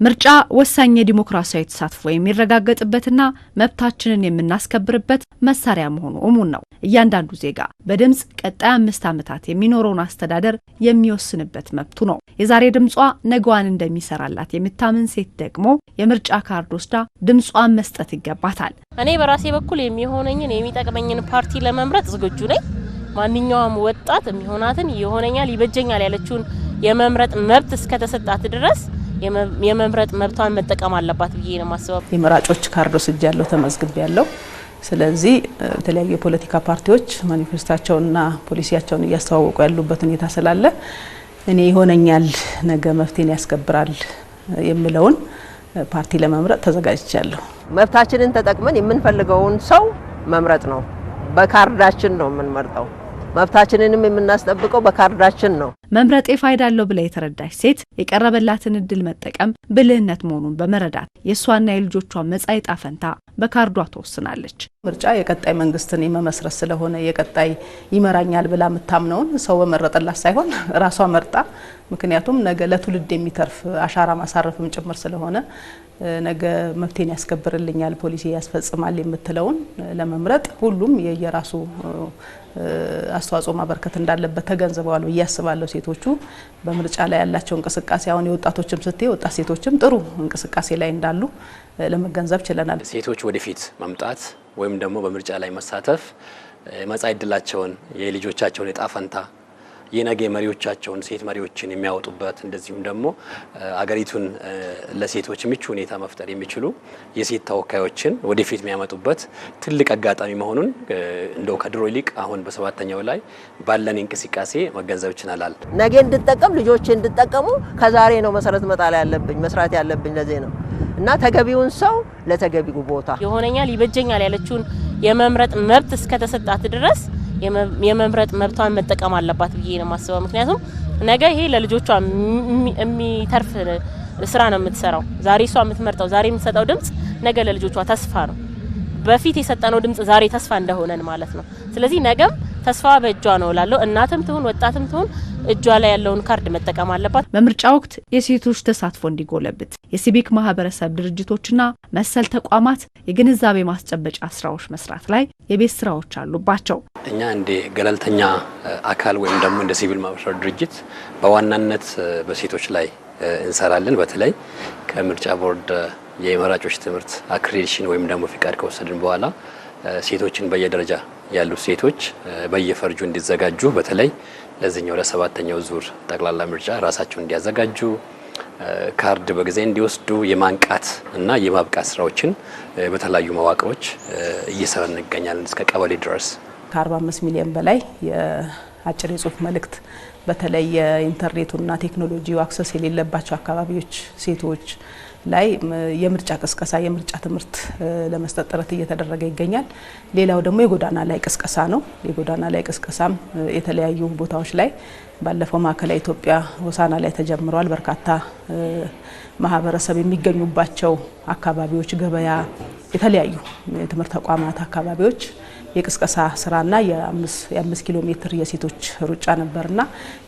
ምርጫ ወሳኝ የዲሞክራሲያዊ ተሳትፎ የሚረጋገጥበትና መብታችንን የምናስከብርበት መሳሪያ መሆኑ እሙን ነው። እያንዳንዱ ዜጋ በድምጽ ቀጣይ 5 ዓመታት የሚኖረውን አስተዳደር የሚወስንበት መብቱ ነው። የዛሬ ድምጿ ነገዋን እንደሚሰራላት የምታምን ሴት ደግሞ የምርጫ ካርድ ወስዳ ድምጿን መስጠት ይገባታል። እኔ በራሴ በኩል የሚሆነኝን የሚጠቅመኝን ፓርቲ ለመምረጥ ዝግጁ ነኝ። ማንኛውም ወጣት የሚሆናትን ይሆነኛል ይበጀኛል ያለችውን የመምረጥ መብት እስከተሰጣት ድረስ የመምረጥ መብቷን መጠቀም አለባት ብዬ ነው ማስበው። የመራጮች ካርድ ወስጃለሁ፣ ተመዝግቤያለሁ። ስለዚህ የተለያዩ የፖለቲካ ፓርቲዎች ማኒፌስቶቻቸውንና ፖሊሲያቸውን እያስተዋወቁ ያሉበት ሁኔታ ስላለ እኔ ይሆነኛል ነገ መፍትሄን ያስከብራል የሚለውን ፓርቲ ለመምረጥ ተዘጋጅቻለሁ። መብታችንን ተጠቅመን የምንፈልገውን ሰው መምረጥ ነው። በካርዳችን ነው የምንመርጠው። መብታችንንም የምናስጠብቀው በካርዳችን ነው። መምረጥ ፋይዳ አለው ብላ የተረዳች ሴት የቀረበላትን እድል መጠቀም ብልህነት መሆኑን በመረዳት የሷና የልጆቿን መጻኢ ዕጣ ፈንታ በካርዷ ተወስናለች። ምርጫ የቀጣይ መንግስትን የመመስረት ስለሆነ የቀጣይ ይመራኛል ብላ የምታምነውን ሰው በመረጠላት ሳይሆን ራሷ መርጣ፣ ምክንያቱም ነገ ለትውልድ የሚተርፍ አሻራ ማሳረፍም ጭምር ስለሆነ ነገ መብቴን ያስከብርልኛል፣ ፖሊሲ ያስፈጽማል የምትለውን ለመምረጥ ሁሉም የየራሱ አስተዋጽኦ ማበርከት እንዳለበት ተገንዝበዋል ብዬ አስባለሁ። ሴቶቹ በምርጫ ላይ ያላቸው እንቅስቃሴ አሁን የወጣቶችም ስትይ ወጣት ሴቶችም ጥሩ እንቅስቃሴ ላይ እንዳሉ ለመገንዘብ ችለናል። ሴቶች ወደፊት መምጣት ወይም ደግሞ በምርጫ ላይ መሳተፍ መጻኢ ዕድላቸውን የልጆቻቸውን ዕጣ ፈንታ የነገ መሪዎቻቸውን ሴት መሪዎችን የሚያወጡበት እንደዚሁም ደግሞ አገሪቱን ለሴቶች ምቹ ሁኔታ መፍጠር የሚችሉ የሴት ተወካዮችን ወደፊት የሚያመጡበት ትልቅ አጋጣሚ መሆኑን እንደው ከድሮ ይልቅ አሁን በሰባተኛው ላይ ባለን እንቅስቃሴ መገንዘብ ይችላል። ነገ እንድጠቀም ልጆቼ እንድጠቀሙ ከዛሬ ነው መሰረት መጣል ያለብኝ መስራት ያለብኝ ለዚህ ነው እና ተገቢውን ሰው ለተገቢው ቦታ ይሆነኛል ይበጀኛል ያለችውን የመምረጥ መብት እስከተሰጣት ድረስ የመምረጥ መብቷን መጠቀም አለባት ብዬ ነው ማስበው። ምክንያቱም ነገ ይሄ ለልጆቿ የሚተርፍ ስራ ነው የምትሰራው። ዛሬ እሷ የምትመርጠው ዛሬ የምትሰጠው ድምጽ ነገ ለልጆቿ ተስፋ ነው። በፊት የሰጠነው ድምጽ ዛሬ ተስፋ እንደሆነን ማለት ነው። ስለዚህ ነገም ተስፋ በእጇ ነው እላለሁ። እናትም ትሁን ወጣትም ትሁን እጇ ላይ ያለውን ካርድ መጠቀም አለባት። በምርጫ ወቅት የሴቶች ተሳትፎ እንዲጎለብት የሲቪክ ማህበረሰብ ድርጅቶችና መሰል ተቋማት የግንዛቤ ማስጨበጫ ስራዎች መስራት ላይ የቤት ስራዎች አሉባቸው። እኛ እንደ ገለልተኛ አካል ወይም ደግሞ እንደ ሲቪል ማህበረሰብ ድርጅት በዋናነት በሴቶች ላይ እንሰራለን። በተለይ ከምርጫ ቦርድ የመራጮች ትምህርት አክሬዲቴሽን ወይም ደግሞ ፍቃድ ከወሰድን በኋላ ሴቶችን በየደረጃ ያሉ ሴቶች በየፈርጁ እንዲዘጋጁ በተለይ ለዚህኛው ለሰባተኛው ዙር ጠቅላላ ምርጫ ራሳቸውን እንዲያዘጋጁ ካርድ በጊዜ እንዲወስዱ የማንቃት እና የማብቃት ስራዎችን በተለያዩ መዋቅሮች እየሰራን እንገኛለን እስከ ቀበሌ ድረስ። ከ45 ሚሊዮን በላይ የአጭር የጽሁፍ መልእክት በተለይ የኢንተርኔቱና ቴክኖሎጂው አክሰስ የሌለባቸው አካባቢዎች ሴቶች ላይ የምርጫ ቅስቀሳ የምርጫ ትምህርት ለመስጠት ጥረት እየተደረገ ይገኛል። ሌላው ደግሞ የጎዳና ላይ ቅስቀሳ ነው። የጎዳና ላይ ቅስቀሳም የተለያዩ ቦታዎች ላይ ባለፈው ማዕከላዊ ኢትዮጵያ ሆሳና ላይ ተጀምሯል። በርካታ ማህበረሰብ የሚገኙባቸው አካባቢዎች፣ ገበያ፣ የተለያዩ የትምህርት ተቋማት አካባቢዎች የቅስቀሳ ስራና የ5 ኪሎ ሜትር የሴቶች ሩጫ ነበርና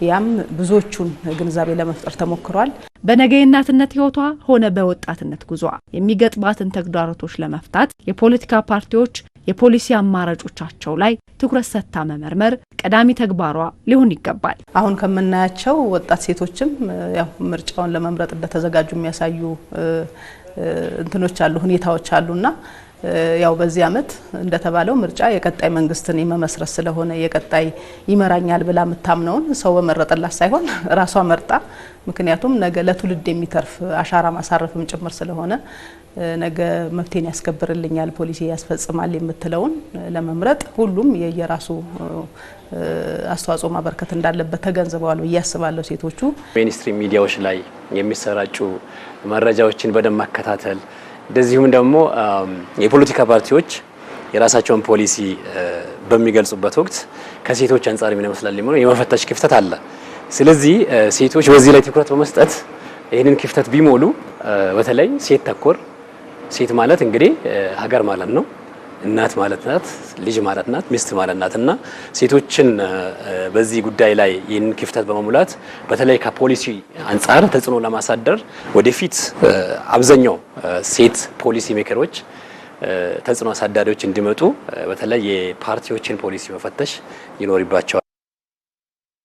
ያም ብዙዎቹን ግንዛቤ ለመፍጠር ተሞክሯል። በነገ የእናትነት ህይወቷ ሆነ በወጣትነት ጉዟ የሚገጥማትን ተግዳሮቶች ለመፍታት የፖለቲካ ፓርቲዎች የፖሊሲ አማራጮቻቸው ላይ ትኩረት ሰጥታ መመርመር ቀዳሚ ተግባሯ ሊሆን ይገባል። አሁን ከምናያቸው ወጣት ሴቶችም ያው ምርጫውን ለመምረጥ እንደተዘጋጁ የሚያሳዩ እንትኖች አሉ ሁኔታዎች አሉና ያው በዚህ አመት እንደተባለው ምርጫ የቀጣይ መንግስትን የመመስረት ስለሆነ የቀጣይ ይመራኛል ብላ የምታምነውን ሰው በመረጠላት ሳይሆን ራሷ መርጣ፣ ምክንያቱም ነገ ለትውልድ የሚተርፍ አሻራ ማሳረፍም ጭምር ስለሆነ ነገ መብቴን ያስከብርልኛል፣ ፖሊሲ ያስፈጽማል የምትለውን ለመምረጥ ሁሉም የየራሱ አስተዋጽኦ ማበርከት እንዳለበት ተገንዝበዋል ብዬ አስባለሁ። ሴቶቹ ሚኒስትሪ ሚዲያዎች ላይ የሚሰራጩ መረጃዎችን በደንብ መከታተል እንደዚሁም ደግሞ የፖለቲካ ፓርቲዎች የራሳቸውን ፖሊሲ በሚገልጹበት ወቅት ከሴቶች አንጻር ምን ይመስላል የሚለው የመፈተሽ ክፍተት አለ። ስለዚህ ሴቶች በዚህ ላይ ትኩረት በመስጠት ይህንን ክፍተት ቢሞሉ በተለይ ሴት ተኮር ሴት ማለት እንግዲህ ሀገር ማለት ነው። እናት ማለት ናት፣ ልጅ ማለት ናት፣ ሚስት ማለት ናት እና ሴቶችን በዚህ ጉዳይ ላይ ይህን ክፍተት በመሙላት በተለይ ከፖሊሲ አንጻር ተጽዕኖ ለማሳደር ወደፊት አብዛኛው ሴት ፖሊሲ ሜከሮች ተጽዕኖ አሳዳሪዎች እንዲመጡ በተለይ የፓርቲዎችን ፖሊሲ መፈተሽ ይኖርባቸዋል።